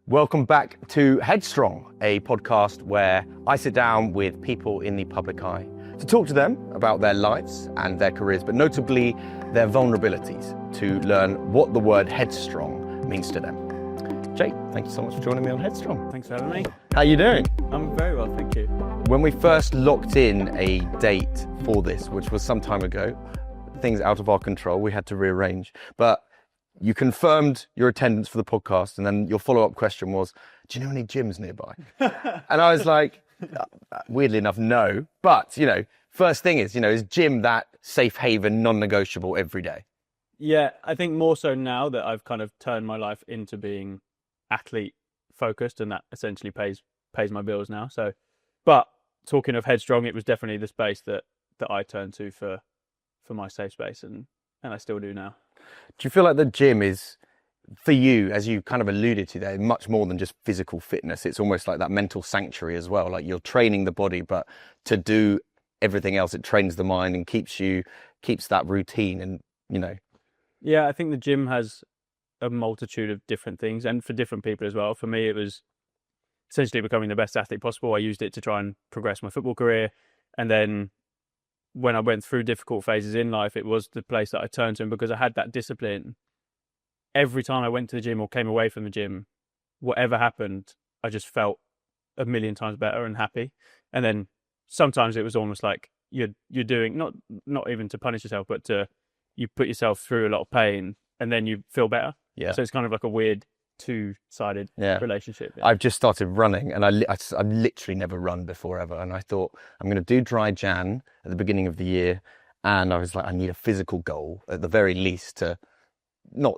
Welcome back to Headstrong, a podcast where I sit down with people in the public eye to talk to them about their lives and their careers, but notably their vulnerabilities, to learn what the word headstrong means to them. Jake, thank you so much for joining me on Headstrong. Thanks for having me. How you doing? I'm very well, thank you. When we first locked in a date for this, which was some time ago, things out of our control, we had to rearrange, but you confirmed your attendance for the podcast, and then your follow-up question was, do you know any gyms nearby? And I was like, weirdly enough, no. But, first thing is gym that safe haven, non-negotiable every day? Yeah, I think more so now that I've kind of turned my life into being athlete focused, and that essentially pays my bills now. So, but talking of Headstrong, it was definitely the space that I turned to for my safe space, and I still do now. Do you feel like the gym is, for you, as you kind of alluded to there, much more than just physical fitness? It's almost like that mental sanctuary as well. Like you're training the body, but to do everything else, it trains the mind and keeps that routine and, Yeah, I think the gym has a multitude of different things, and for different people as well. For me, it was essentially becoming the best athlete possible. I used it to try and progress my football career. And then when I went through difficult phases in life, it was the place that I turned to, and because I had that discipline, every time I went to the gym or came away from the gym, whatever happened, I just felt a million times better and happy. And then sometimes it was almost like you're doing, not even to punish yourself, but you put yourself through a lot of pain and then you feel better. Yeah. So it's kind of like a weird two-sided relationship. Yeah. I've just started running, and I've literally never run before ever. And I thought, I'm going to do dry Jan at the beginning of the year. And I was like, I need a physical goal at the very least to not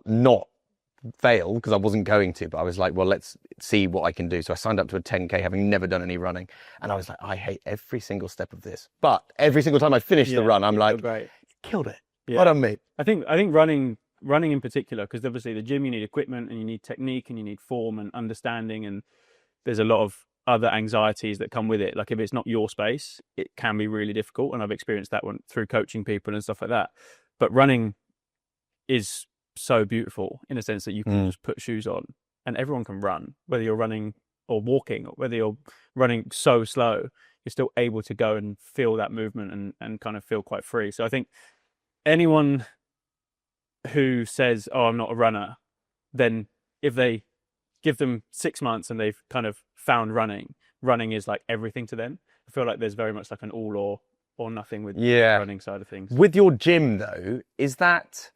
fail, because I wasn't going to, but I was like, well, let's see what I can do. So I signed up to a 10K, having never done any running. And I was like, I hate every single step of this. But every single time I finish the run, I'm like, great. Killed it. Yeah. Well done, mate. I think running in particular, because obviously the gym, you need equipment and you need technique and you need form and understanding, and there's a lot of other anxieties that come with it. Like if it's not your space, it can be really difficult, and I've experienced that one through coaching people and stuff like that. But running is so beautiful in a sense that you can just put shoes on and everyone can run, whether you're running or walking, or whether you're running so slow, you're still able to go and feel that movement and kind of feel quite free. So I think anyone who says, oh, I'm not a runner, then if they give them 6 months and they've kind of found running is like everything to them. I feel like there's very much like an all or nothing with the running side of things. With your gym though, is that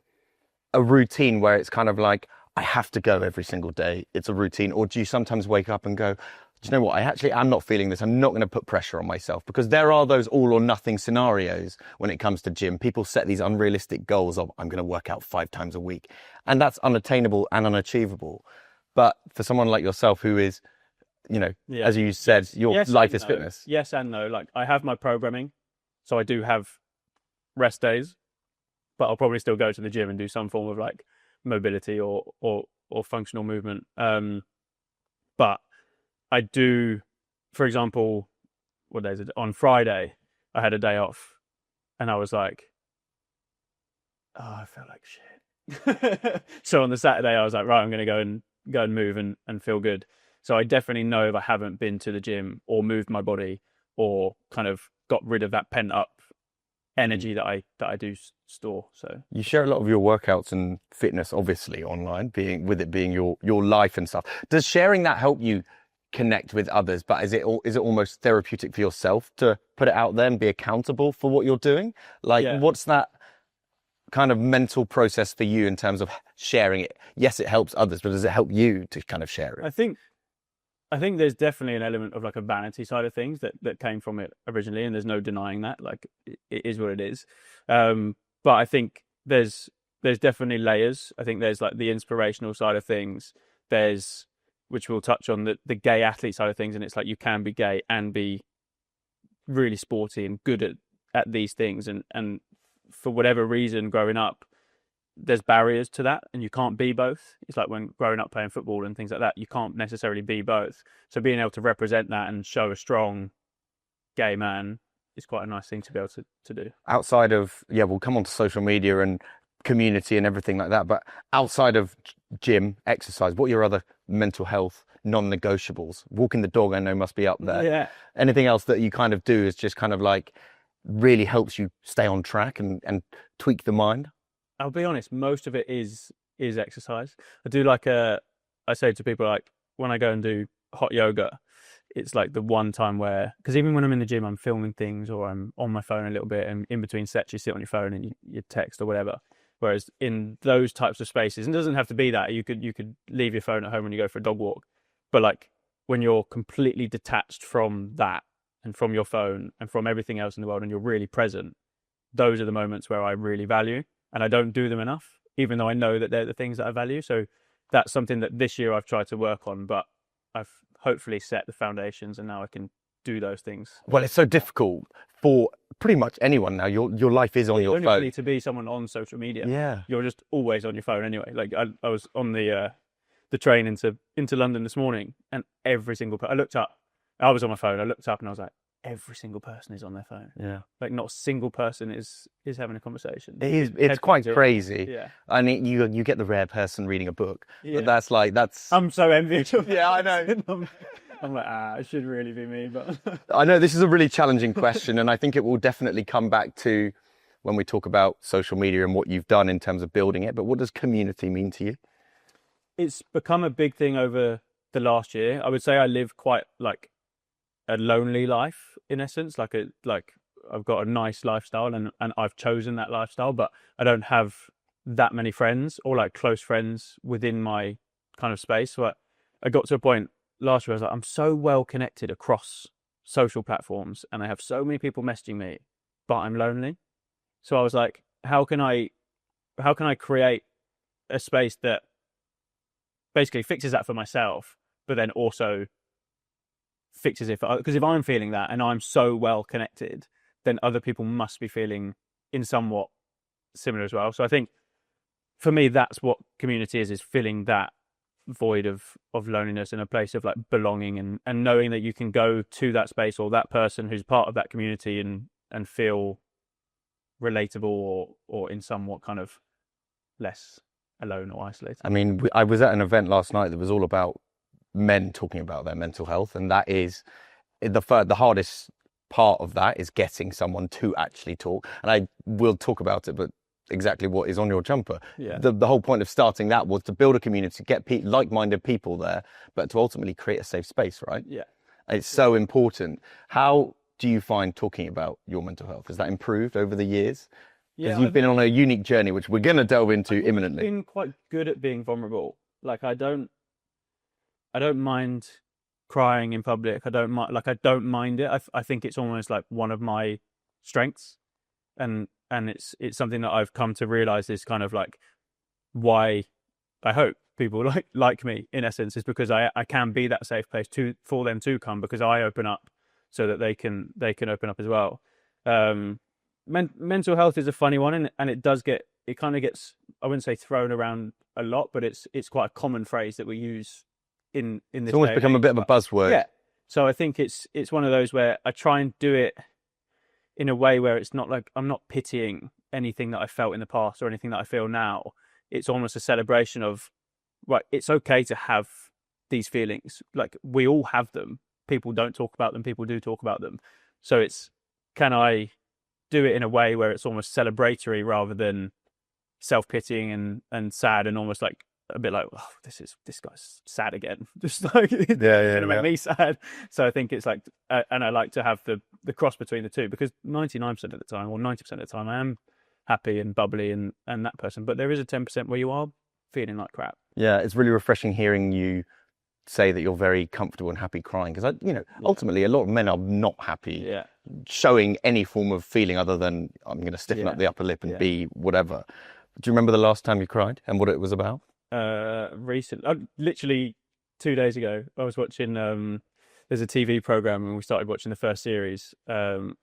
a routine where it's kind of like, I have to go every single day, it's a routine? Or do you sometimes wake up and go, do you know what, I'm not feeling this, I'm not going to put pressure on myself? Because there are those all or nothing scenarios when it comes to gym. People set these unrealistic goals of, I'm going to work out 5 times a week, and that's unattainable and unachievable. But for someone like yourself who is, as you said, your life is fitness. Yes and no. Like I have my programming, so I do have rest days, but I'll probably still go to the gym and do some form of like mobility or functional movement. But I do, for example, what day is it? On Friday, I had a day off, and I was like, oh, I feel like shit. So on the Saturday, I was like, right, I'm going to go and move and feel good. So I definitely know if I haven't been to the gym or moved my body or kind of got rid of that pent up energy that I do store. So you share a lot of your workouts and fitness, obviously, online, being your life and stuff. Does sharing that help you connect with others? But is it almost therapeutic for yourself to put it out there and be accountable for what you're doing? What's that kind of mental process for you in terms of sharing it? Yes, it helps others, but does it help you to kind of share it? I think there's definitely an element of like a vanity side of things that came from it originally, and there's no denying that. Like it is what it is. But I think there's definitely layers. I think there's like the inspirational side of things. There's, which we'll touch on, the gay athlete side of things, and it's like you can be gay and be really sporty and good at these things, and for whatever reason growing up, there's barriers to that, and you can't be both. It's like when growing up playing football and things like that, you can't necessarily be both. So being able to represent that and show a strong gay man is quite a nice thing to be able to do. Outside of, we'll come on to social media and community and everything like that. But outside of gym, exercise, what are your other mental health non-negotiables? Walking the dog, I know, must be up there. Yeah. Anything else that you kind of do is just kind of like really helps you stay on track and tweak the mind? I'll be honest, most of it is exercise. I do I say to people, like, when I go and do hot yoga, it's like the one time where, because even when I'm in the gym, I'm filming things or I'm on my phone a little bit, and in between sets you sit on your phone and you text or whatever. Whereas in those types of spaces, and it doesn't have to be that, you could leave your phone at home when you go for a dog walk, but like when you're completely detached from that and from your phone and from everything else in the world and you're really present, those are the moments where I really value, and I don't do them enough, even though I know that they're the things that I value. So that's something that this year I've tried to work on, but I've hopefully set the foundations and now I can do those things. Well, it's so difficult for pretty much anyone now. Your life is on your phone. You don't need to be someone on social media. Yeah. You're just always on your phone anyway. Like I was on the train into London this morning, and every single I looked up, I was on my phone, I looked up and I was like, every single person is on their phone. Yeah. Like not a single person is having a conversation. It's quite crazy. Yeah. I mean, you get the rare person reading a book, Yeah. but that's. I'm so envious of Yeah, I know. I'm like, it should really be me, but I know this is a really challenging question, and I think it will definitely come back to when we talk about social media and what you've done in terms of building it. But what does community mean to you? It's become a big thing over the last year. I would say I live quite like a lonely life in essence. Like I've got a nice lifestyle and I've chosen that lifestyle, but I don't have that many friends or like close friends within my kind of space. So I got to a point last year, I was like, I'm so well connected across social platforms and I have so many people messaging me, but I'm lonely. So I was like, how can I create a space that basically fixes that for myself, but then also fixes it for, because if I'm feeling that and I'm so well connected, then other people must be feeling in somewhat similar as well. So I think for me, that's what community is filling that void of loneliness in a place of like belonging and knowing that you can go to that space or that person who's part of that community and feel relatable or in somewhat kind of less alone or isolated. I mean, I was at an event last night that was all about men talking about their mental health, and that is the hardest part of that is getting someone to actually talk. And I will talk about it, but exactly what is on your jumper. Yeah. The whole point of starting that was to build a community, get like-minded people there, but to ultimately create a safe space, right? Yeah. It's so important. How do you find talking about your mental health? Has that improved over the years? Because you've been on a unique journey, which we're going to delve into imminently. I've been quite good at being vulnerable. Like I don't mind crying in public. I don't mind it. I think it's almost like one of my strengths, and it's something that I've come to realize is kind of like why I hope people like me in essence, is because I can be that safe place for them to come, because I open up so that they can open up as well. Mental health is a funny one, and it kind of gets, I wouldn't say thrown around a lot, but it's quite a common phrase that we use in this. It's almost become a bit of a buzzword. Yeah. So I think it's one of those where I try and do it in a way where it's not like I'm not pitying anything that I felt in the past or anything that I feel now. It's almost a celebration of, right, it's okay to have these feelings. Like we all have them. People don't talk about them. People do talk about them. So it's, can I do it in a way where it's almost celebratory rather than self-pitying and sad, and almost like a bit like, oh, this guy's sad again. Just like, it's gonna make me sad. So I think it's like, and I like to have the cross between the two, because 99% of the time or 90% of the time I am happy and bubbly and that person, but there is a 10% where you are feeling like crap. Yeah, it's really refreshing hearing you say that you're very comfortable and happy crying, because ultimately a lot of men are not happy showing any form of feeling other than I'm going to stiffen up the upper lip and be whatever. Do you remember the last time you cried and what it was about? Literally 2 days ago, I was watching there's a TV program and we started watching the first series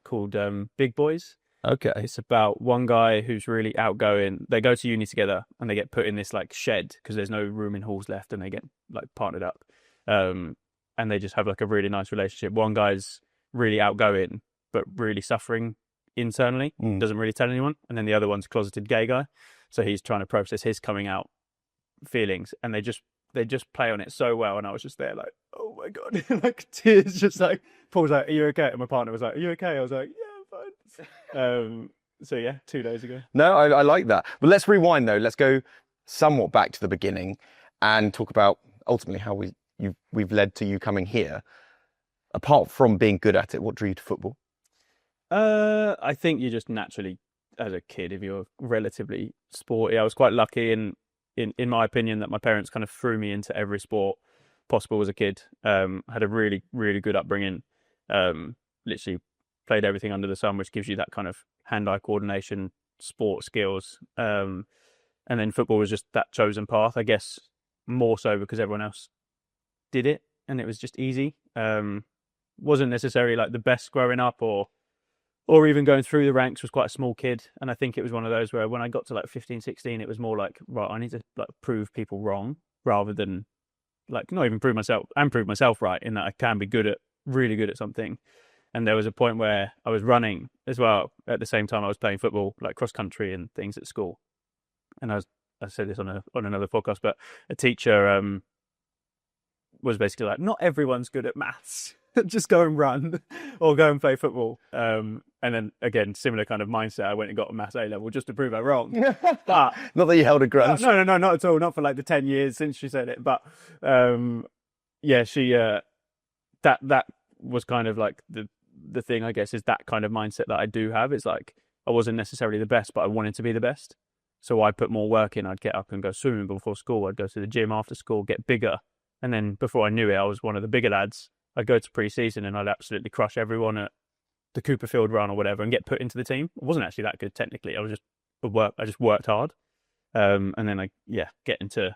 called Big Boys. Okay. It's about one guy who's really outgoing. They go to uni together and they get put in this like shed because there's no room in halls left, and they get like partnered up. And they just have like a really nice relationship. One guy's really outgoing but really suffering internally, doesn't really tell anyone, and then the other one's a closeted gay guy. So he's trying to process his coming out feelings, and they just play on it so well. And I was just there like, oh my God, like tears just like, Paul was like, are you okay? And my partner was like, are you okay? I was like, yeah, I'm fine. So yeah, 2 days ago. No, I like that. But let's rewind though. Let's go somewhat back to the beginning and talk about ultimately how we've led to you coming here. Apart from being good at it, what drew you to football? I think you just naturally, as a kid, if you're relatively sporty, I was quite lucky in my opinion, that my parents kind of threw me into every sport possible as a kid. Had a really, really good upbringing. Literally played everything under the sun, which gives you that kind of hand-eye coordination, sport skills. And then football was just that chosen path, I guess, more so because everyone else did it and it was just easy. Wasn't necessarily like the best growing up or even going through the ranks. Was quite a small kid, and I think it was one of those where when I got to like 15, 16, it was more like, right, I need to like prove people wrong rather than like not even prove myself right, in that I can be really good at something. And there was a point where I was running as well at the same time I was playing football, like cross country and things at school. And I said this on another podcast, but a teacher was basically like, not everyone's good at maths. Just go and run or go and play football. And then again, similar kind of mindset. I went and got a maths A level just to prove her wrong. But not that you held a grudge. No, not at all. Not for like the 10 years since she said it. But yeah, she that was kind of like the thing, I guess, is that kind of mindset that I do have. It's like I wasn't necessarily the best, but I wanted to be the best. So I put more work in. I'd get up and go swimming before school. I'd go to the gym after school, get bigger. And then before I knew it, I was one of the bigger lads. I'd go to pre-season and I'd absolutely crush everyone at the Cooperfield run or whatever and get put into the team. I wasn't actually that good technically. I just worked hard. And then I get into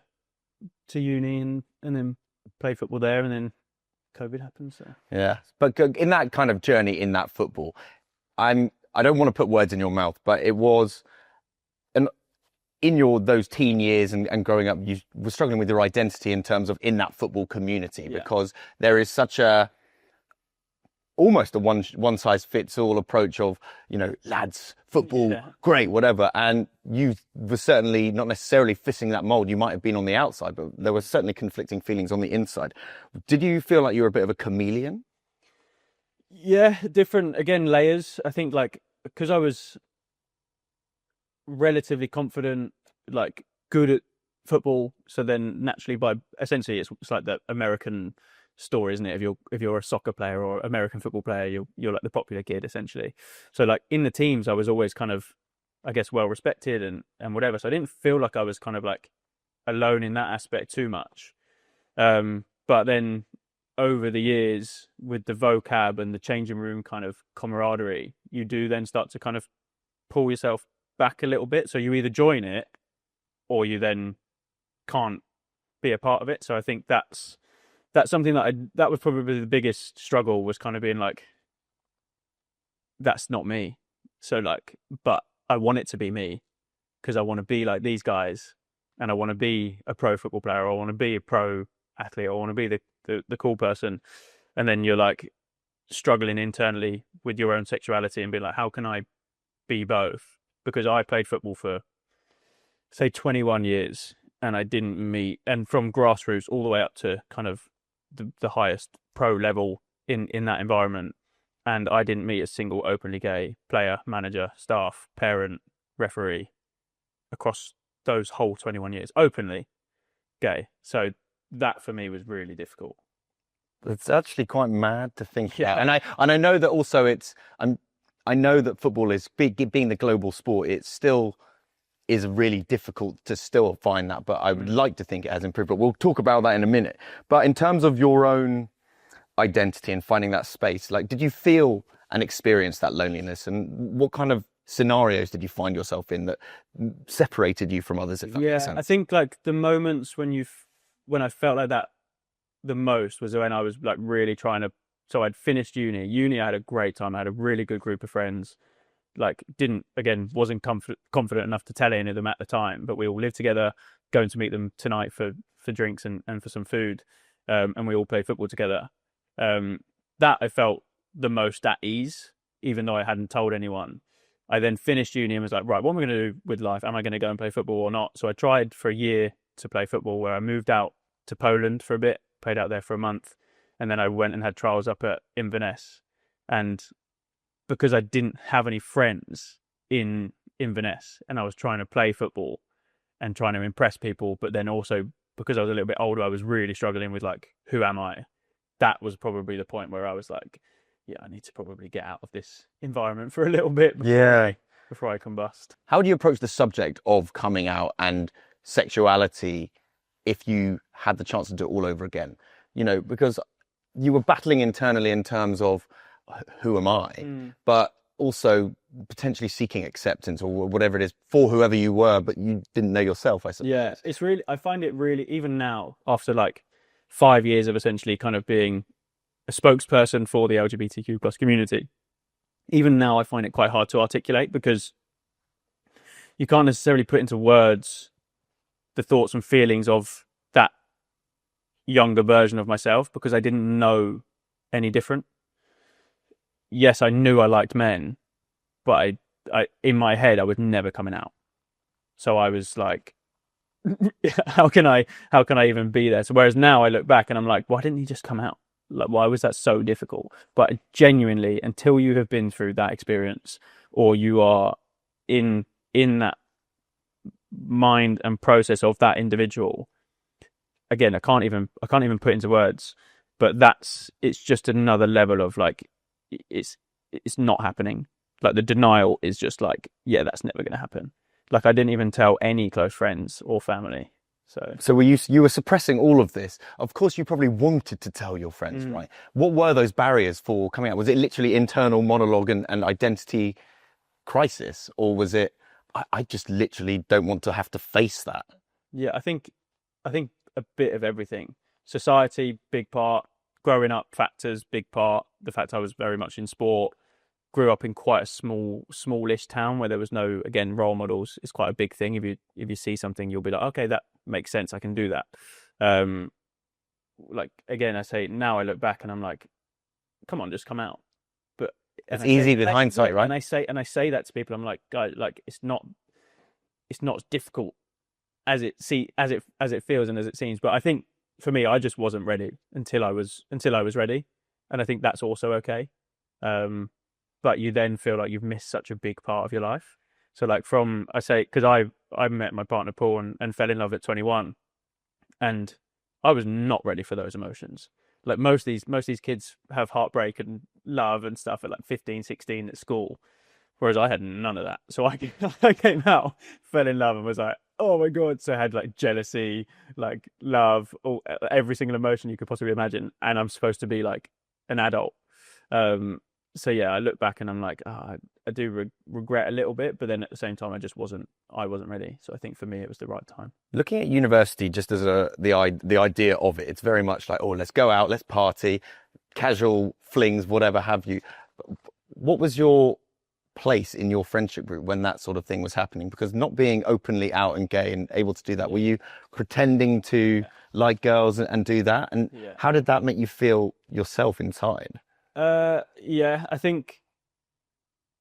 uni and then play football there, and then COVID happened. So yeah, but in that kind of journey in that football, I don't want to put words in your mouth, but it was in those teen years and growing up, you were struggling with your identity in terms of in that football community, because there is such almost a one size fits all approach of, lads, football, great, whatever. And you were certainly not necessarily fitting that mold. You might have been on the outside, but there were certainly conflicting feelings on the inside. Did you feel like you were a bit of a chameleon? Yeah, different, again, layers. I think like, because I was relatively confident, like good at football, so then naturally essentially it's like the American story, isn't it? If you're a soccer player or American football player, you're like the popular kid essentially. So like in the teams I was always kind of, I guess, well respected and whatever, so I didn't feel like I was kind of like alone in that aspect too much. But then over the years with the vocab and the changing room kind of camaraderie, you do then start to kind of pull yourself back a little bit. So you either join it or you then can't be a part of it. So I think that's something that was probably the biggest struggle, was kind of being like, that's not me. So like, but I want it to be me because I want to be like these guys and I want to be a pro football player, or I want to be a pro athlete, or I want to be the cool person. And then you're like struggling internally with your own sexuality and be like, how can I be both? Because I played football for, say, 21 years and I didn't meet, and from grassroots all the way up to kind of the highest pro level in that environment. And I didn't meet a single openly gay player, manager, staff, parent, referee across those whole 21 years, openly gay. So that for me was really difficult. It's actually quite mad to think about. And I know that also I know that football is being the global sport. It still is really difficult to still find that, but I would like to think it has improved. But we'll talk about that in a minute. But in terms of your own identity and finding that space, like, did you feel and experience that loneliness? And what kind of scenarios did you find yourself in that separated you from others? If that makes sense? I think like the moments when I felt like that the most was when I was like really trying to. So I'd finished uni. I had a great time. I had a really good group of friends. Like, wasn't confident enough to tell any of them at the time, but we all lived together, going to meet them tonight for drinks and for some food. And we all played football together. That I felt the most at ease, even though I hadn't told anyone. I then finished uni and was like, right, what am I going to do with life? Am I going to go and play football or not? So I tried for a year to play football, where I moved out to Poland for a bit, played out there for a month, and then I went and had trials up at Inverness. And because I didn't have any friends in Inverness, and I was trying to play football and trying to impress people, but then also because I was a little bit older, I was really struggling with like, who am I? That was probably the point where I was like, yeah, I need to probably get out of this environment for a little bit before I combust. How do you approach the subject of coming out and sexuality if you had the chance to do it all over again? You know, because you were battling internally in terms of who am I, but also potentially seeking acceptance or whatever it is for whoever you were, but you didn't know yourself, I suppose. Yeah, it's really, I find it really, even now, after like 5 years of essentially kind of being a spokesperson for the LGBTQ plus community, even now I find it quite hard to articulate, because you can't necessarily put into words the thoughts and feelings of that younger version of myself, because I didn't know any different. Yes, I knew I liked men, but I in my head I was never coming out. So I was like, how can I even be there? So whereas now I look back and I'm like, why didn't he just come out? Like, why was that so difficult? But genuinely, until you have been through that experience, or you are in that mind and process of that individual, again, I can't even put into words, but it's just another level of like, it's not happening. Like the denial is just like, yeah, that's never going to happen. Like I didn't even tell any close friends or family. So you were suppressing all of this. Of course, you probably wanted to tell your friends, right? What were those barriers for coming out? Was it literally internal monologue and identity crisis, or was it, I just literally don't want to have to face that? Yeah, I think a bit of everything. Society, big part. Growing up, factors, big part. The fact I was very much in sport. Grew up in quite a smallish town where there was no, again, role models. It's quite a big thing. If you see something, you'll be like, okay, that makes sense. I can do that. Like again, I say now I look back and I'm like, come on, just come out. But it's easy with hindsight, right? And I say that to people. I'm like, guys, like it's not as difficult as it feels and as it seems. But I think for me, I just wasn't ready until I was ready, and I think that's also okay. But you then feel like you've missed such a big part of your life. So like because I met my partner Paul and fell in love at 21, and I was not ready for those emotions. Like most of these kids have heartbreak and love and stuff at like 15, 16 at school, whereas I had none of that. So I came out, fell in love, and was like, oh my God. So I had like jealousy, like love, every single emotion you could possibly imagine, and I'm supposed to be like an adult. So yeah, I look back and I'm like, I do regret a little bit, but then at the same time, I wasn't ready. So I think for me, it was the right time. Looking at university, just as the idea of it, it's very much like, oh, let's go out, let's party, casual flings, whatever have you. What was your place in your friendship group when that sort of thing was happening? Because not being openly out and gay and able to do that, were you pretending to like girls and do that? And how did that make you feel yourself inside? Yeah, I think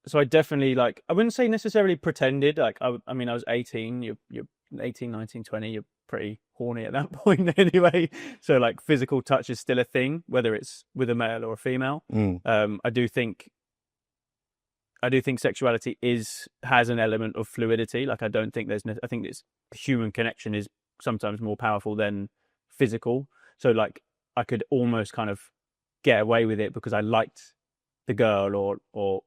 so. I definitely I wouldn't say necessarily pretended. Like I mean, I was 18. You're 18, 19, 20. You're pretty horny at that point anyway. So like physical touch is still a thing, whether it's with a male or a female. I do think sexuality has an element of fluidity. Like I don't think I think this human connection is sometimes more powerful than physical. So like I could almost kind of get away with it because I liked the girl or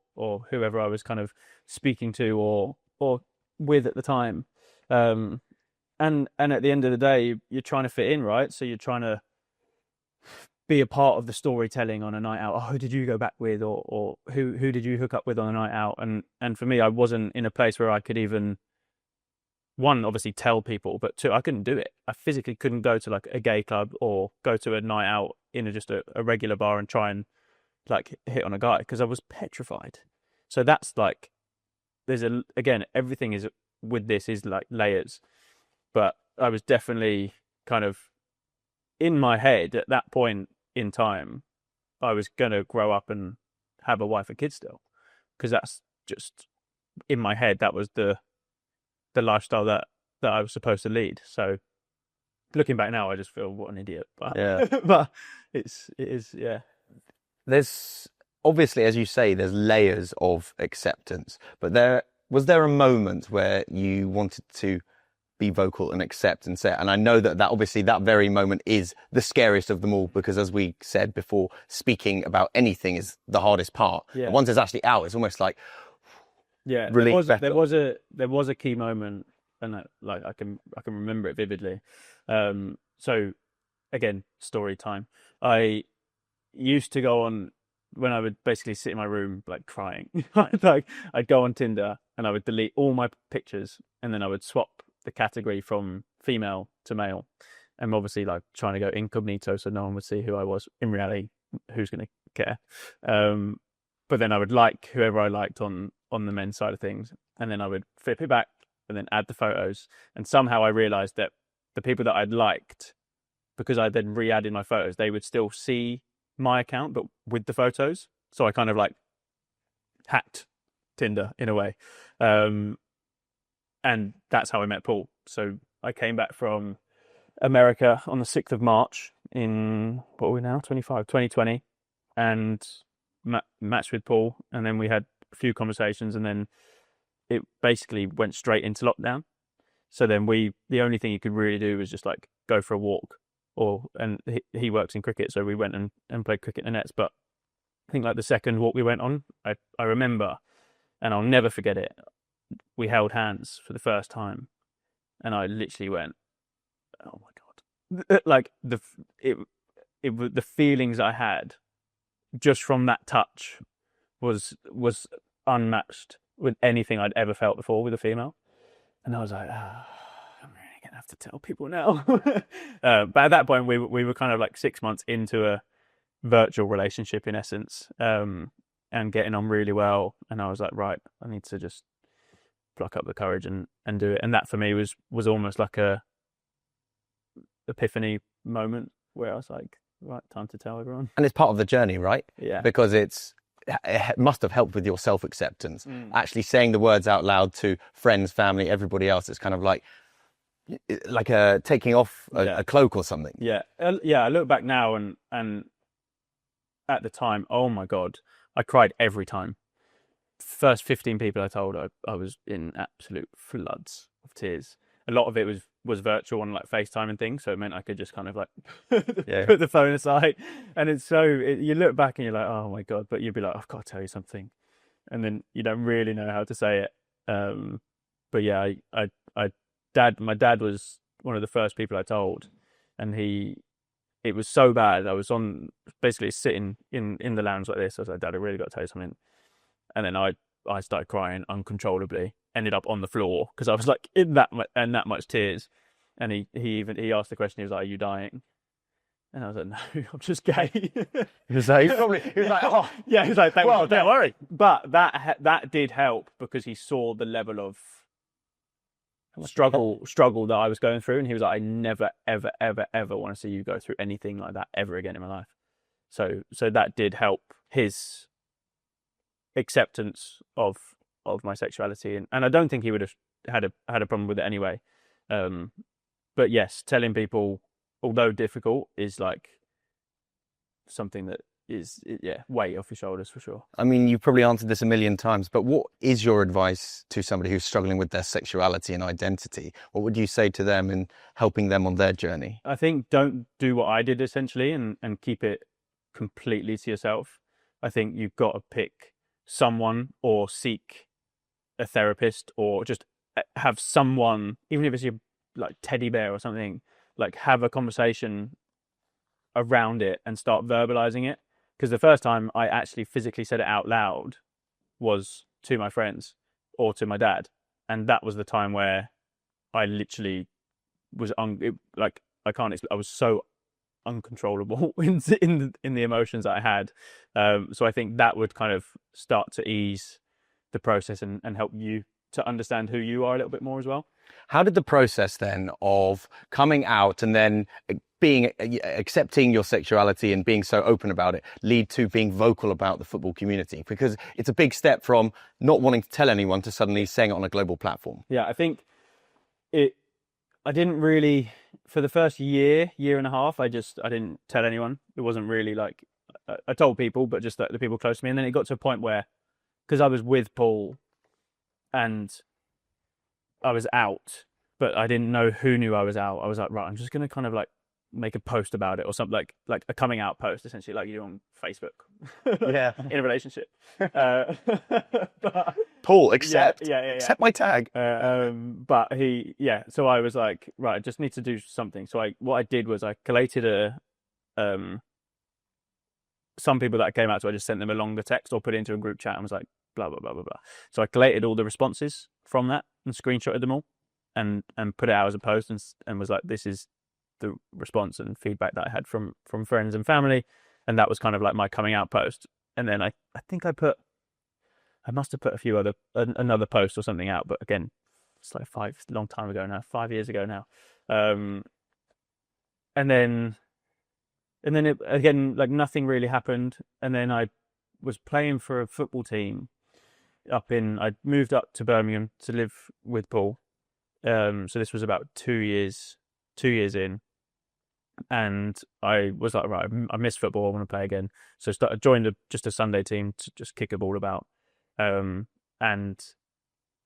whoever I was kind of speaking to or with at the time. And at the end of the day, you're trying to fit in, right? So you're trying to be a part of the storytelling on a night out. Oh, who did you go back with, or who did you hook up with on a night out? And for me, I wasn't in a place where I could even, one, obviously tell people, but two, I couldn't do it. I physically couldn't go to like a gay club or go to a night out in just a regular bar and try and like hit on a guy because I was petrified. So that's like, again, everything is with this is like layers, but I was definitely kind of in my head at that point in time, I was going to grow up and have a wife and kids still, because that's just in my head that was the lifestyle that I was supposed to lead. So looking back now, I just feel what an idiot. But Yeah. but it is yeah. There's obviously, as you say, there's layers of acceptance, but was there a moment where you wanted to be vocal and accept and say it? And I know that obviously that very moment is the scariest of them all, because as we said before, speaking about anything is the hardest part. Yeah. And once it's actually out, it's almost like Yeah, relief. there was a key moment, and I can remember it vividly. So again, story time. I used to go on when I would basically sit in my room like crying. Like I'd go on Tinder and I would delete all my pictures, and then I would swap the category from female to male. I'm obviously like trying to go incognito so no one would see who I was. In reality, who's going to care? But then I would like whoever I liked on the men's side of things, and then I would flip it back and then add the photos. And somehow I realized that the people that I'd liked, because I then re-added my photos, they would still see my account but with the photos. So I kind of like hacked Tinder in a way, and that's how I met Paul. So I came back from America on the 6th of March in, what are we now, 2020, and matched with Paul, and then we had a few conversations, and then it basically went straight into lockdown. So then the only thing you could really do was just like go for a walk, and he works in cricket, so we went and played cricket in the nets. But I think like the second walk we went on, I remember, and I'll never forget it, we held hands for the first time, and I literally went, oh my God. Like the feelings I had just from that touch was unmatched with anything I'd ever felt before with a female. And I was like, I'm really gonna have to tell people now. But at that point we were kind of like 6 months into a virtual relationship in essence, and getting on really well. And I was like, right, I need to just pluck up the courage and do it. And that for me was almost like a epiphany moment where I was like, right, time to tell everyone. And it's part of the journey, right? Yeah. Because it must have helped with your self-acceptance. Actually saying the words out loud to friends, family, everybody else. It's kind of like taking off a cloak or something. Yeah. I look back now and at the time, oh my God, I cried every time. First 15 people I told, I was in absolute floods of tears. A lot of it was virtual on like FaceTime and things, so it meant I could just kind of like put the phone aside. And it's you look back and you're like, oh my God, but you'd be like, I've got to tell you something, and then you don't really know how to say it. But yeah, my dad was one of the first people I told, and it was so bad. I was basically sitting in the lounge like this. I was like, Dad, I really got to tell you something. And then I started crying uncontrollably, ended up on the floor because I was like in that much tears. And he asked the question, he was like, are you dying? And I was like, no, I'm just gay. He was like, oh. Yeah, he was like, well, don't worry. But that did help because he saw the level of struggle that I was going through. And he was like, I never, ever, ever, ever want to see you go through anything like that ever again in my life. So that did help his acceptance of my sexuality, and I don't think he would have had a problem with it anyway. But yes, telling people, although difficult, is like something that is weight off your shoulders for sure. I mean, you've probably answered this a million times, but what is your advice to somebody who's struggling with their sexuality and identity? What would you say to them in helping them on their journey? I think don't do what I did essentially and keep it completely to yourself. I think you've got to pick someone or seek a therapist or just have someone, even if it's your like teddy bear or something, like have a conversation around it and start verbalizing it. Because the first time I actually physically said it out loud was to my friends or to my dad, and that was the time where I literally was I was so uncontrollable in the emotions that I had. So I think that would kind of start to ease the process and help you to understand who you are a little bit more as well. How did the process then of coming out and then being accepting your sexuality and being so open about it lead to being vocal about the football community? Because it's a big step from not wanting to tell anyone to suddenly saying it on a global platform. Yeah, I think I didn't really, for the first year and a half, I didn't tell anyone. It wasn't really like, I told people, but just like the people close to me. And then it got to a point where, because I was with Paul and I was out, but I didn't know who knew I was out. I was like, right, I'm just going to kind of like make a post about it or something, like a coming out post, essentially, like you do on Facebook. Yeah. In a relationship. But, Paul, accept my tag. But so I was like, right, I just need to do something. So what I did was I collated some people that came out to, I just sent them a longer text or put it into a group chat and was like, blah, blah, blah, blah, blah. So I collated all the responses from that and screenshotted them all and put it out as a post and was like, this is the response and feedback that I had from friends and family. And that was kind of like my coming out post. And then I think I must have put another post or something out, but again, it's like long time ago now, 5 years ago now. And then it, again, like nothing really happened. And then I was playing for a football team I moved up to Birmingham to live with Paul. So this was about 2 years in. And I was like, right, I miss football. I want to play again. So I joined just a Sunday team to just kick a ball about. And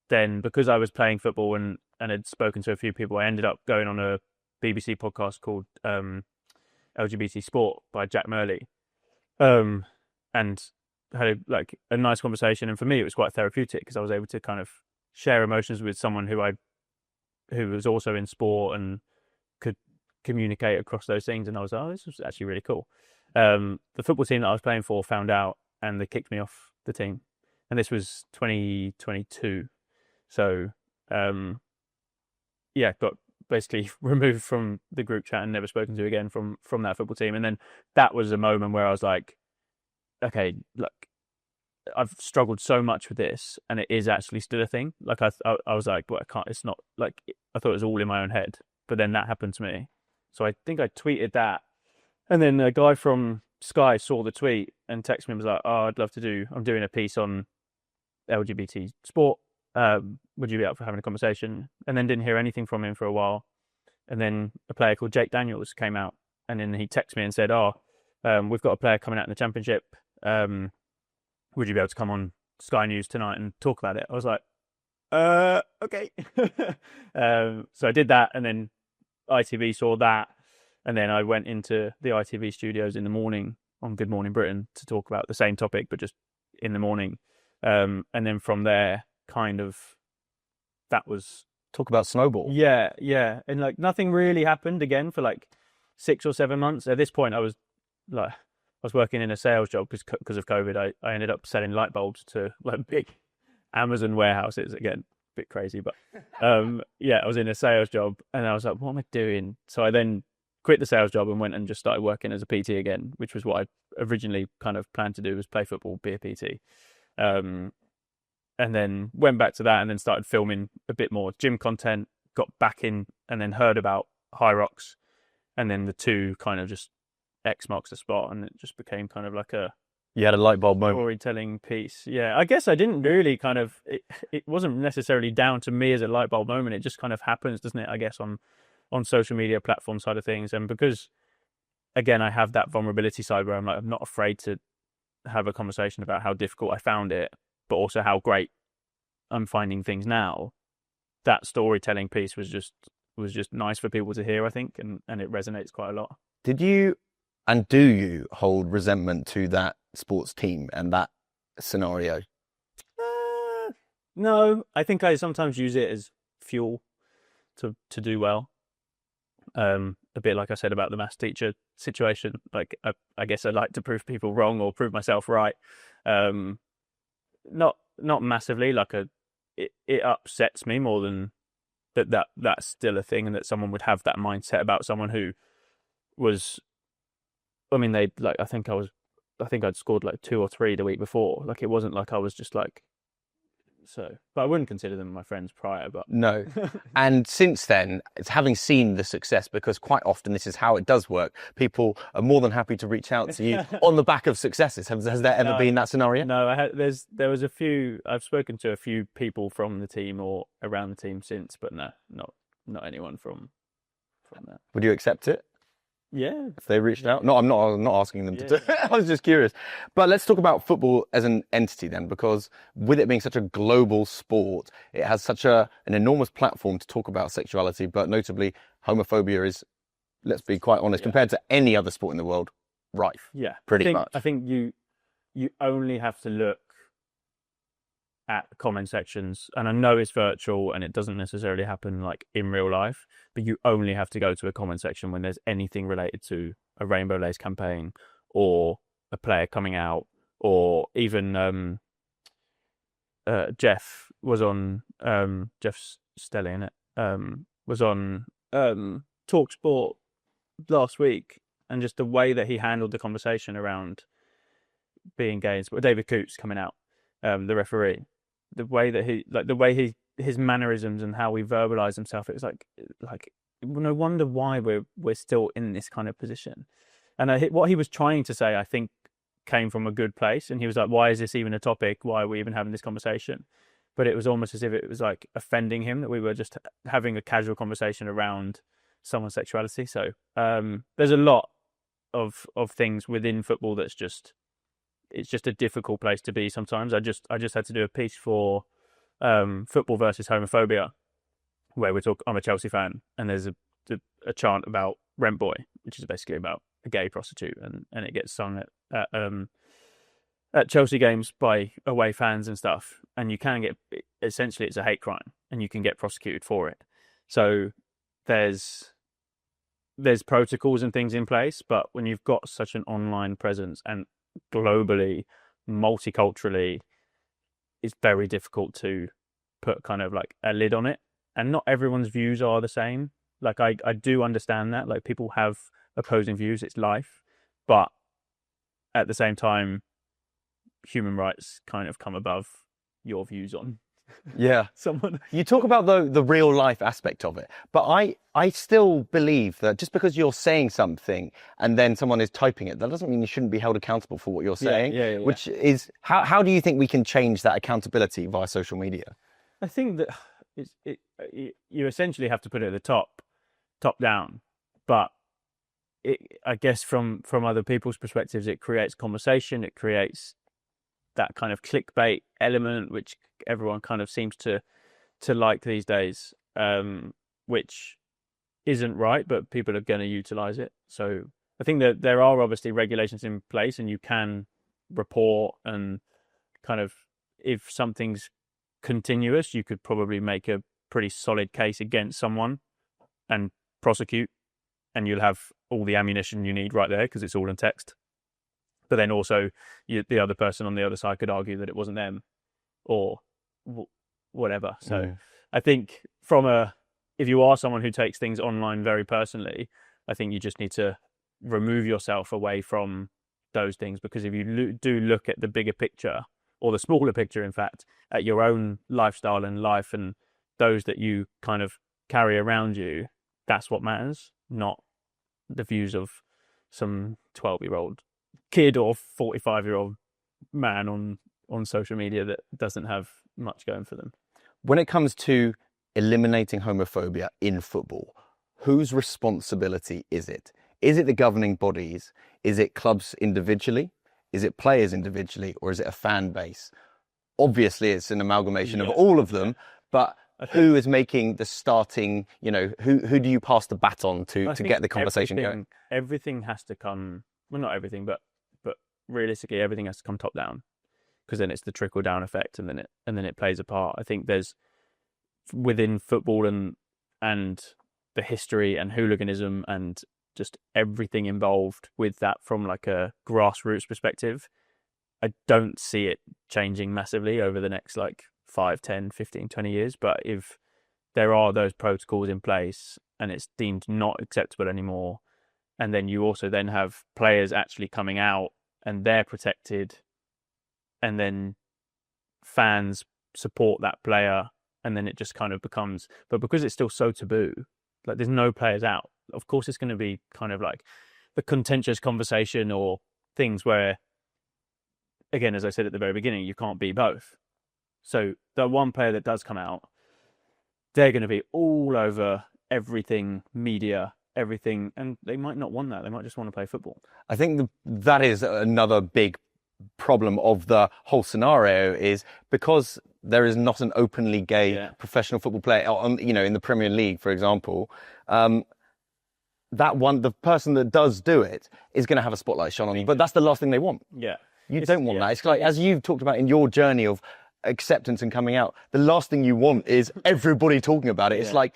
then because I was playing football and had spoken to a few people, I ended up going on a BBC podcast called LGBT Sport by Jack Murley, and had a nice conversation. And for me, it was quite therapeutic because I was able to kind of share emotions with someone who was also in sport and could communicate across those things. And I was like, oh, this was actually really cool. The football team that I was playing for found out and they kicked me off the team. And this was 2022. So, got basically removed from the group chat and never spoken to again from that football team. And then that was a moment where I was like, okay, look, I've struggled so much with this and it is actually still a thing. Like I was like, well, it's not like, I thought it was all in my own head, but then that happened to me. So I think I tweeted that. And then a guy from Sky saw the tweet and texted me and was like, oh, I'm doing a piece on LGBT sport. Would you be up for having a conversation? And then didn't hear anything from him for a while. And then a player called Jake Daniels came out and then he texted me and said, we've got a player coming out in the championship. Would you be able to come on Sky News tonight and talk about it? I was like, okay. So I did that and then ITV saw that. And then I went into the ITV studios in the morning on Good Morning Britain to talk about the same topic, but just in the morning. And then from there, kind of, that was... Talk about snowball. Yeah. And like nothing really happened again for like 6 or 7 months. At this point, I was working in a sales job because of COVID. I ended up selling light bulbs to like big Amazon warehouses. Again, a bit crazy, but I was in a sales job and I was like, what am I doing? So I then quit the sales job and went and just started working as a PT again, which was what I originally kind of planned to do, was play football, be a PT. And then went back to that and then started filming a bit more gym content, got back in and then heard about High Rocks. And then the two kind of just X marks the spot and it just became kind of like you had a light bulb moment. Storytelling piece. Yeah, I guess I didn't really kind of, it wasn't necessarily down to me as a light bulb moment. It just kind of happens, doesn't it? I guess on social media platform side of things. And because, again, I have that vulnerability side where I'm not afraid to have a conversation about how difficult I found it, but also how great I'm finding things now. That storytelling piece was just nice for people to hear, I think, and it resonates quite a lot. Did you and do you hold resentment to that sports team and that scenario? No, I think I sometimes use it as fuel to do well. A bit like I said about the maths teacher situation. Like I guess I like to prove people wrong or prove myself right. Not massively. Like it upsets me more than that's still a thing, and that someone would have that mindset about someone who was. I mean, I think I'd scored like 2 or 3 the week before. Like it wasn't like I was just like So, but I wouldn't consider them my friends prior. But No. And since then, it's having seen the success, because quite often this is how it does work. People are more than happy to reach out to you on the back of successes. Has there ever been that scenario? No, there was a few. I've spoken to a few people from the team or around the team since, but no, not anyone from that. Would you accept it Yeah, if they reached out? No, I'm not asking them to do it. I was just curious. But let's talk about football as an entity then, because with it being such a global sport, it has such an enormous platform to talk about sexuality, but notably homophobia is, let's be quite honest, compared to any other sport in the world, rife. Yeah, pretty much. I think you only have to look at the comment sections, and I know it's virtual and it doesn't necessarily happen like in real life, but you only have to go to a comment section when there's anything related to a Rainbow Lace campaign or a player coming out, or even Jeff was on Jeff Stelly in it was on Talk Sport last week, and just the way that he handled the conversation around being gay, but David Coots coming out, the referee, the way his mannerisms and how he verbalized himself, it was like no wonder why we're still in this kind of position. And what he was trying to say, I think, came from a good place, and he was like, why is this even a topic? Why are we even having this conversation? But it was almost as if it was like offending him that we were just having a casual conversation around someone's sexuality. So there's a lot of things within football that's just, it's just a difficult place to be sometimes. I just had to do a piece for Football versus Homophobia, where I'm a Chelsea fan, and there's a chant about Rent Boy, which is basically about a gay prostitute, and it gets sung at Chelsea games by away fans and stuff, and you can get, essentially it's a hate crime and you can get prosecuted for it. So there's protocols and things in place, but when you've got such an online presence and globally, multiculturally, it's very difficult to put kind of like a lid on it. And not everyone's views are the same. Like I do understand that, like people have opposing views, it's life, but at the same time, human rights kind of come above your views on someone. You talk about the real life aspect of it, but I still believe that just because you're saying something and then someone is typing it, that doesn't mean you shouldn't be held accountable for what you're saying. Yeah. Which is how do you think we can change that accountability via social media? I think that you essentially have to put it at the top down, but I guess from other people's perspectives, it creates conversation, it creates that kind of clickbait element, which everyone kind of seems to like these days, which isn't right, but people are going to utilize it. So I think that there are obviously regulations in place, and you can report, and kind of, if something's continuous, you could probably make a pretty solid case against someone and prosecute, and you'll have all the ammunition you need right there because it's all in text. But then also the other person on the other side could argue that it wasn't them or whatever. So I think if you are someone who takes things online very personally, I think you just need to remove yourself away from those things, because if you do look at the bigger picture, or the smaller picture, in fact, at your own lifestyle and life and those that you kind of carry around you, that's what matters, not the views of some 12-year-old kid or 45-year-old man on social media that doesn't have much going for them. When it comes to eliminating homophobia in football, whose responsibility is it? Is it the governing bodies? Is it clubs individually? Is it players individually? Or is it a fan base? Obviously, it's an amalgamation of all of them, but who is making the starting, who do you pass the baton to get the conversation going? Everything has to come, well, not everything, but realistically, everything has to come top down, because then it's the trickle down effect, and then it plays a part. I think there's, within football and the history and hooliganism and just everything involved with that from like a grassroots perspective, I don't see it changing massively over the next like 5, 10, 15, 20 years. But if there are those protocols in place and it's deemed not acceptable anymore, and then you also then have players actually coming out and they're protected, and then fans support that player, and then it just kind of becomes. But because it's still so taboo, like there's no players out. Of course, it's going to be kind of like the contentious conversation or things where, again, as I said at the very beginning, you can't be both. So the one player that does come out, they're going to be all over everything, media, everything, and they might not want that. They might just want to play football. I think that is another big problem of the whole scenario, is because there is not an openly gay professional football player on, in the Premier League, for example. The person that does do it is going to have a spotlight shone on you, but that's the last thing they want. Yeah. You don't want that. It's like, as you've talked about in your journey of acceptance and coming out, the last thing you want is everybody talking about it. It's like,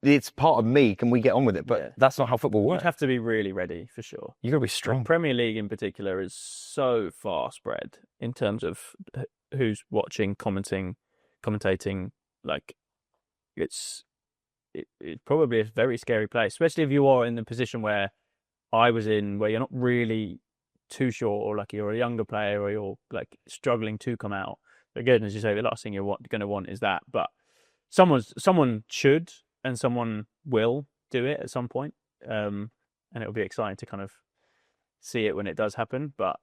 it's part of me. Can we get on with it? But that's not how football works. You'd have to be really ready, for sure. You've got to be strong. The Premier League in particular is so far spread in terms of who's watching, commentating. Like, it's probably a very scary place, especially if you are in the position where I was in, where you're not really too sure, or like you're a younger player, or you're like struggling to come out. Again, as you say, the last thing you're going to want is that. But someone should, and someone will do it at some point, and it'll be exciting to kind of see it when it does happen. But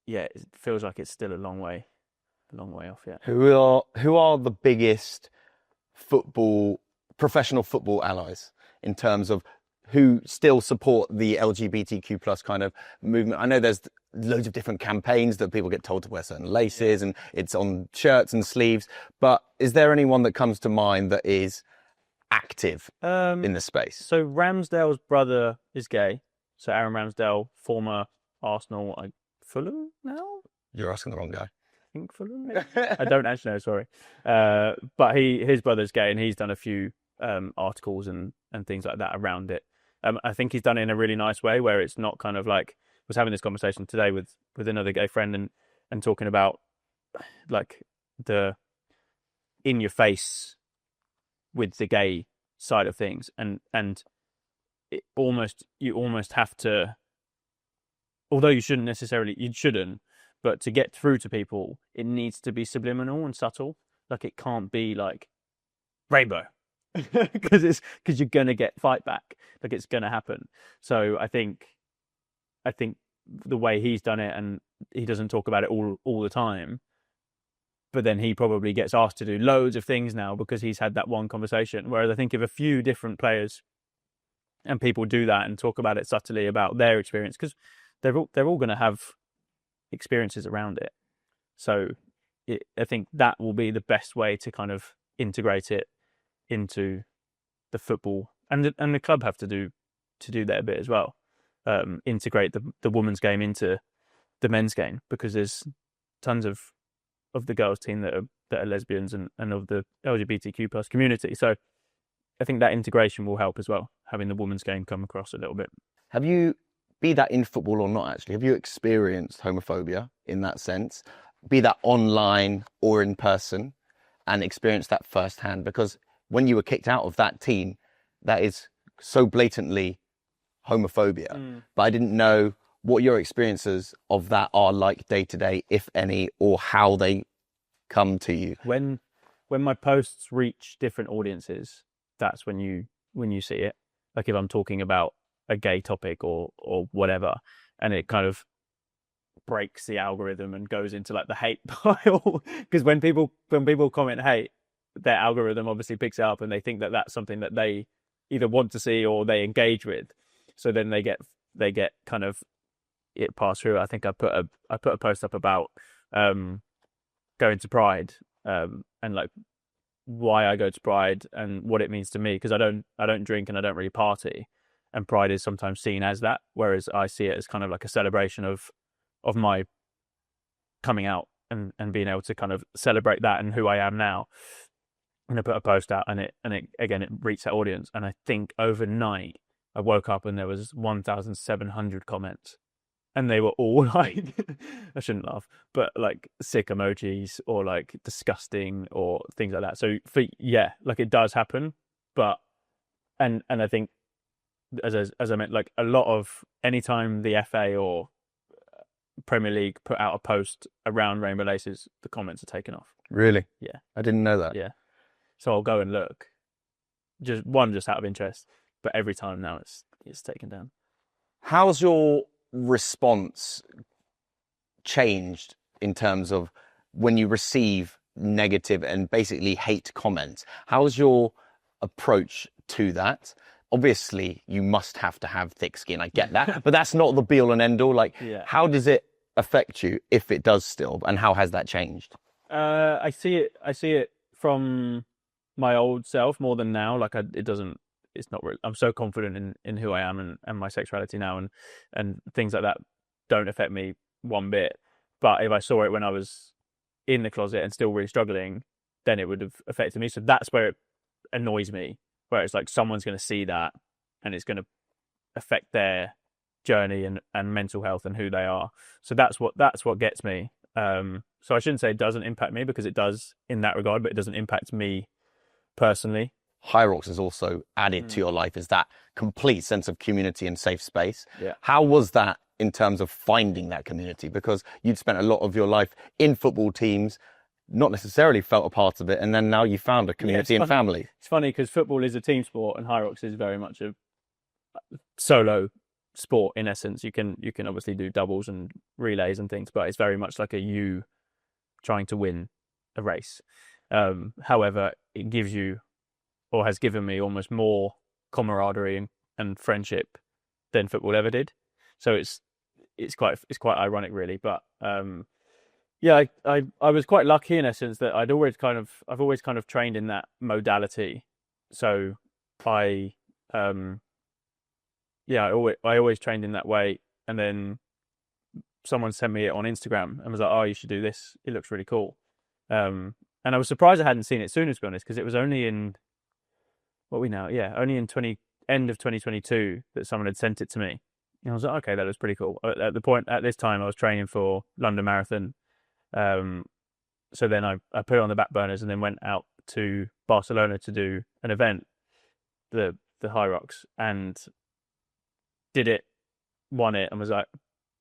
yeah, it feels like it's still a long way off yet. Who are the biggest professional football allies in terms of who still support the LGBTQ plus kind of movement? I know there's loads of different campaigns that people get told to wear certain laces, and it's on shirts and sleeves. But is there anyone that comes to mind that is active in the space? So Ramsdale's brother is gay. So Aaron Ramsdale, former Arsenal, Fulham now? You're asking the wrong guy. I think Fulham. I don't actually know. Sorry, but his brother's gay, and he's done a few articles and things like that around it. I think he's done it in a really nice way, where it's not kind of like, I was having this conversation today with another gay friend and talking about like the in your face with the gay side of things, and you almost have to, although you shouldn't, but to get through to people, it needs to be subliminal and subtle. Like, it can't be like rainbow, because you're gonna get fight back. Like, it's gonna happen. So I think the way he's done it, and he doesn't talk about it all the time, but then he probably gets asked to do loads of things now because he's had that one conversation. Whereas I think if a few different players and people do that and talk about it subtly about their experience, because they're all going to have experiences around it. So I think that will be the best way to kind of integrate it into the football, and the club have to do their bit as well. Integrate the women's game into the men's game, because there's tons of the girls' team that are lesbians and of the LGBTQ plus community. So I think that integration will help as well, having the women's game come across a little bit. Have you, be that in football or not actually, have you experienced homophobia in that sense, be that online or in person, and experienced that firsthand? Because when you were kicked out of that team, that is so blatantly homophobia. But I didn't know what your experiences of that are like day to day, if any, or how they come to you. When my posts reach different audiences, that's when you see it. Like, if I'm talking about a gay topic or whatever, and it kind of breaks the algorithm and goes into like the hate pile, because when people comment hate, their algorithm obviously picks it up, and they think that that's something that they either want to see or they engage with. So then they get kind of it passed through. I think I put a post up about going to Pride, and like why I go to Pride and what it means to me, because I don't drink and I don't really party, and Pride is sometimes seen as that, whereas I see it as kind of like a celebration of my coming out and being able to kind of celebrate that and who I am now. And I put a post out, and it again, it reached that audience, and I think overnight I woke up and there was 1,700 comments. And they were all like, I shouldn't laugh, but like sick emojis or like disgusting or things like that. So like it does happen, but, and I think as I meant, like a lot of, anytime the FA or Premier League put out a post around rainbow laces, the comments are taken off. Really? Yeah. I didn't know that. Yeah. So I'll go and look, just out of interest, but every time now it's taken down. How's your response changed in terms of when you receive negative and basically hate comments? How's your approach to that? Obviously, you must have to have thick skin. I get that, but that's not the be all and end all. Like, how does it affect you if it does still, and how has that changed? I see it from my old self more than now. Like it's not really, I'm so confident in who I am and my sexuality now, and things like that don't affect me one bit. But if I saw it when I was in the closet and still really struggling, then it would have affected me. So that's where it annoys me, where it's like someone's going to see that and it's going to affect their journey and mental health and who they are. So that's what gets me. So I shouldn't say it doesn't impact me, because it does in that regard, but it doesn't impact me personally. Hyrox has also added to your life is that complete sense of community and safe space. Yeah. How was that in terms of finding that community? Because you'd spent a lot of your life in football teams, not necessarily felt a part of it, and then now you found a community and family. It's funny because football is a team sport and Hyrox is very much a solo sport in essence. You can obviously do doubles and relays and things, but it's very much like a you trying to win a race. However, it gives you, or has given me, almost more camaraderie and friendship than football ever did. So it's quite ironic, really. But yeah, I was quite lucky in essence that I've always kind of trained in that modality. So I always trained in that way, and then someone sent me it on Instagram and was like, "Oh, you should do this. It looks really cool." And I was surprised I hadn't seen it sooner, to be honest, because it was only in end of 2022 that someone had sent it to me. And I was like, okay, that was pretty cool. At this time, I was training for London Marathon. So then I put it on the back burners and then went out to Barcelona to do an event, the Hyrox, and did it, won it, and was like,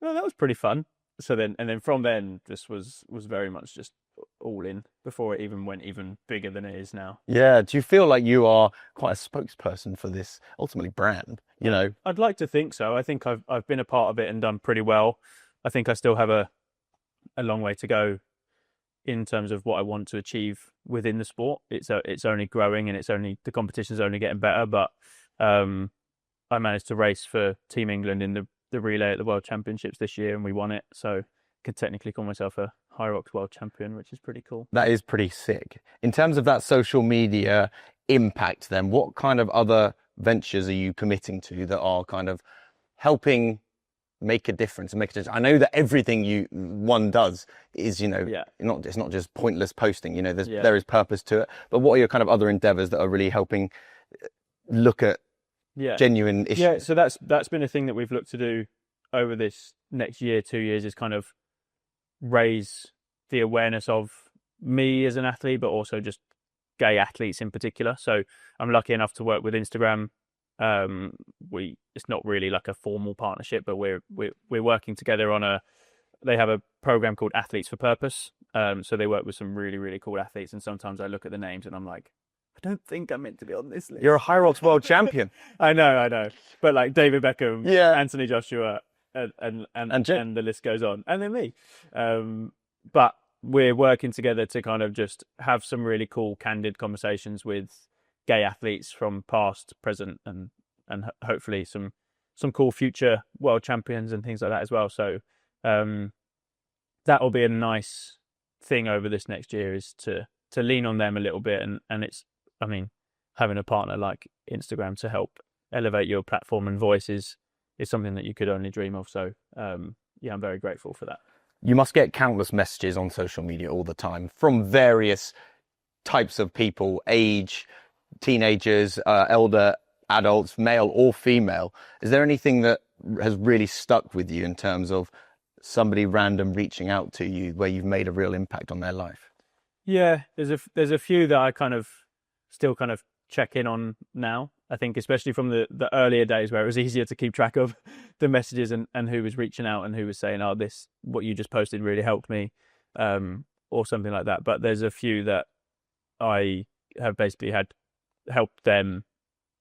oh, that was pretty fun. So then from then, this was very much just all in before it even went even bigger than it is now. Yeah. Do you feel like you are quite a spokesperson for this ultimately brand? You know, I'd like to think so. I think I've been a part of it and done pretty well. I think I still have a long way to go in terms of what I want to achieve within the sport. It's only growing and the competition's only getting better. But I managed to race for Team England in the relay at the World Championships this year, and we won it. So I could technically call myself a Hyrox World Champion, which is pretty cool. that is pretty sick. In terms of that social media impact, then, what kind of other ventures are you committing to that are kind of helping make a difference and make a difference? I know that everything one does is, it's not just pointless posting. There is purpose to it. But what are your kind of other endeavors that are really helping look at genuine issues? Yeah, so that's been a thing that we've looked to do over this next year, 2 years, is kind of raise the awareness of me as an athlete, but also just gay athletes in particular. So I'm lucky enough to work with Instagram. It's not really like a formal partnership, but we're working together they have a program called Athletes for Purpose. So they work with some really, really cool athletes, and sometimes I look at the names and I'm like, I don't think I'm meant to be on this list. You're a Hyrox World Champion. I know. But like David Beckham, Anthony Joshua, and the list goes on. And then me. But we're working together to kind of just have some really cool, candid conversations with gay athletes from past, present, and hopefully some cool future world champions and things like that as well. So that will be a nice thing over this next year, is to lean on them a little bit. And it's, I mean, having a partner like Instagram to help elevate your platform and voice is something that you could only dream of. So I'm very grateful for that. You must get countless messages on social media all the time from various types of people, age, teenagers, elder adults, male or female. Is there anything that has really stuck with you in terms of somebody random reaching out to you where you've made a real impact on their life? Yeah, there's a few that I kind of still kind of check in on now. I think especially from the earlier days where it was easier to keep track of the messages and who was reaching out and who was saying, oh, what you just posted really helped me. or something like that. But there's a few that I have basically had helped them,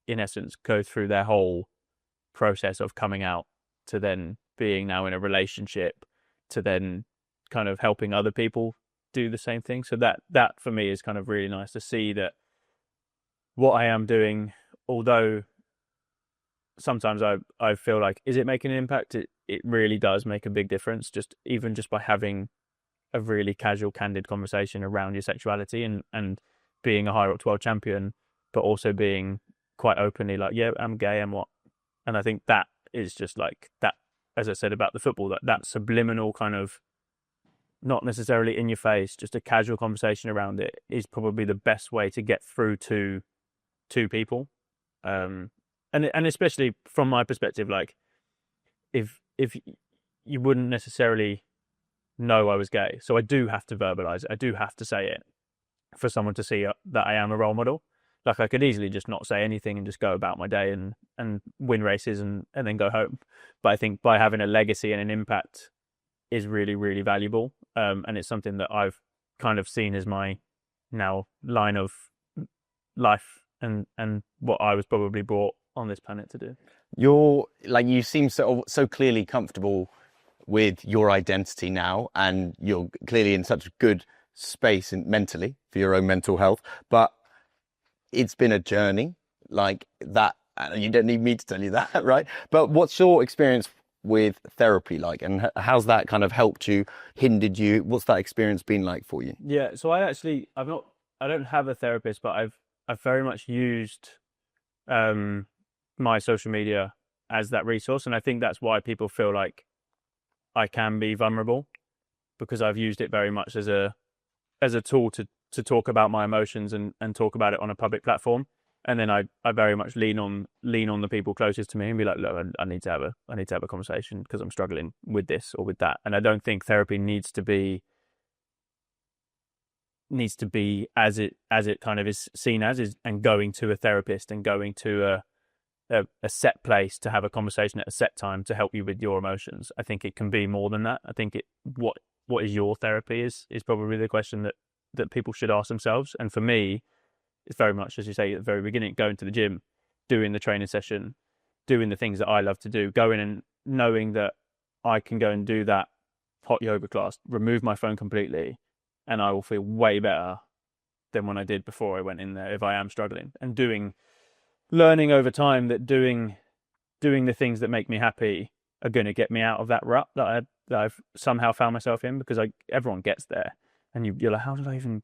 in essence, go through their whole process of coming out to then being now in a relationship to then kind of helping other people do the same thing. So that for me is kind of really nice to see that what I am doing, although sometimes I feel like, is it making an impact? It really does make a big difference, even just by having a really casual, candid conversation around your sexuality and being a high rocks world champion, but also being quite openly like, yeah, I'm gay and what. And I think that is just like that, as I said about the football, that subliminal kind of, not necessarily in your face, just a casual conversation around it is probably the best way to get through to people. And especially from my perspective, like if you wouldn't necessarily know I was gay, so I do have to verbalize it, I do have to say it for someone to see that I am a role model. Like I could easily just not say anything and just go about my day and win races and then go home. But I think by having a legacy and an impact is really, really valuable. And it's something that I've kind of seen as my now line of life and what I was probably brought on this planet to do. You seem so clearly comfortable with your identity now, and you're clearly in such a good space mentally for your own mental health, but it's been a journey like that, and you don't need me to tell you that, right? But what's your experience with therapy like, and how's that kind of helped you, hindered you? What's that experience been like for you? Yeah, so I don't have a therapist, but I've very much used my social media as that resource, and I think that's why people feel like I can be vulnerable, because I've used it very much as a tool to talk about my emotions and talk about it on a public platform. And then I very much lean on the people closest to me and be like, look, I need to have a conversation because I'm struggling with this or with that. And I don't think therapy needs to be as it kind of is seen as, is, and going to a therapist and going to a set place to have a conversation at a set time to help you with your emotions. I think it can be more than that. I think what is your therapy is probably the question that people should ask themselves. And for me, it's very much, as you say at the very beginning, going to the gym, doing the training session, doing the things that I love to do, going and knowing that I can go and do that hot yoga class, remove my phone completely, and I will feel way better than when I did before I went in there if I am struggling. And learning over time that doing the things that make me happy are going to get me out of that rut that I've somehow found myself in, because everyone gets there, and you're like, how did I even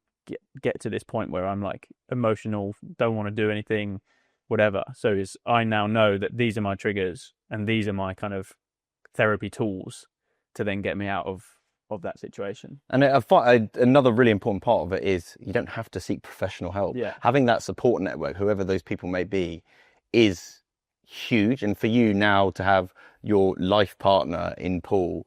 get to this point where I'm like emotional, don't want to do anything, whatever. So I now know that these are my triggers and these are my kind of therapy tools to then get me out of that situation. And another really important part of it is you don't have to seek professional help. Yeah. Having that support network, whoever those people may be, is huge. And for you now to have your life partner in Paul,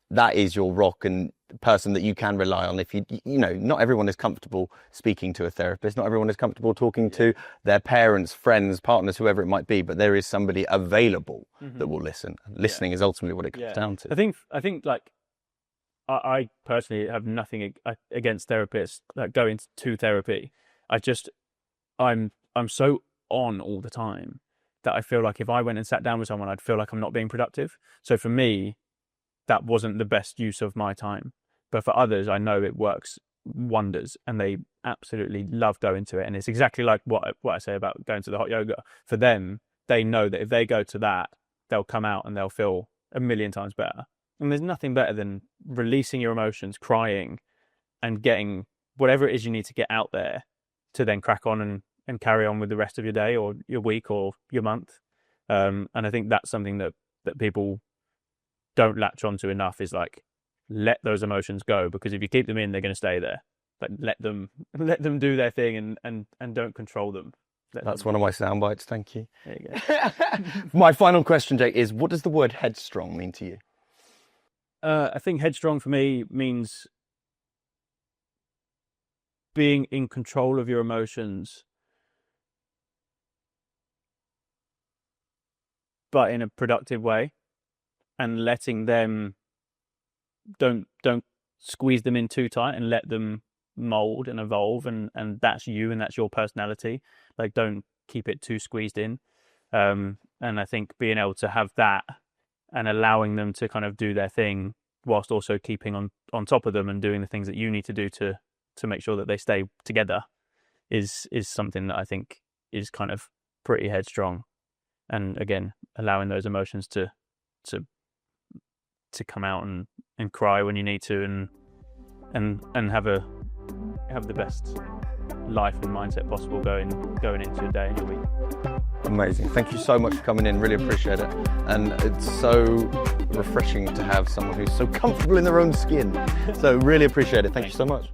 that is your rock and person that you can rely on. If you know, not everyone is comfortable speaking to a therapist, not everyone is comfortable talking to their parents, friends, partners, whoever it might be, but there is somebody available that will listen. Listening is ultimately what it comes down to. I think like I personally have nothing against therapists that go into therapy. I'm so on all the time that I feel like if I went and sat down with someone, I'd feel like I'm not being productive. So for me, that wasn't the best use of my time. But for others, I know it works wonders and they absolutely love going to it. And it's exactly like what I say about going to the hot yoga. For them, they know that if they go to that, they'll come out and they'll feel a million times better. And there's nothing better than releasing your emotions, crying, and getting whatever it is you need to get out there to then crack on and carry on with the rest of your day or your week or your month. And I think that's something that people don't latch onto enough, is like, let those emotions go, because if you keep them in, they're going to stay there. But let them do their thing and don't control them. That's one of my sound bites. Thank you. There you go. My final question, Jake, is what does the word headstrong mean to you? I think headstrong for me means being in control of your emotions, but in a productive way, and letting them don't squeeze them in too tight and let them mold and evolve, and that's you and that's your personality. Like, don't keep it too squeezed in. And I think being able to have that and allowing them to kind of do their thing whilst also keeping on top of them and doing the things that you need to do to make sure that they stay together is something that I think is kind of pretty headstrong. And again, allowing those emotions to come out and cry when you need to, and have the best life and mindset possible going into your day and your week. Amazing. Thank you so much for coming in. Really appreciate it. And it's so refreshing to have someone who's so comfortable in their own skin. So really appreciate it. Thank you so much.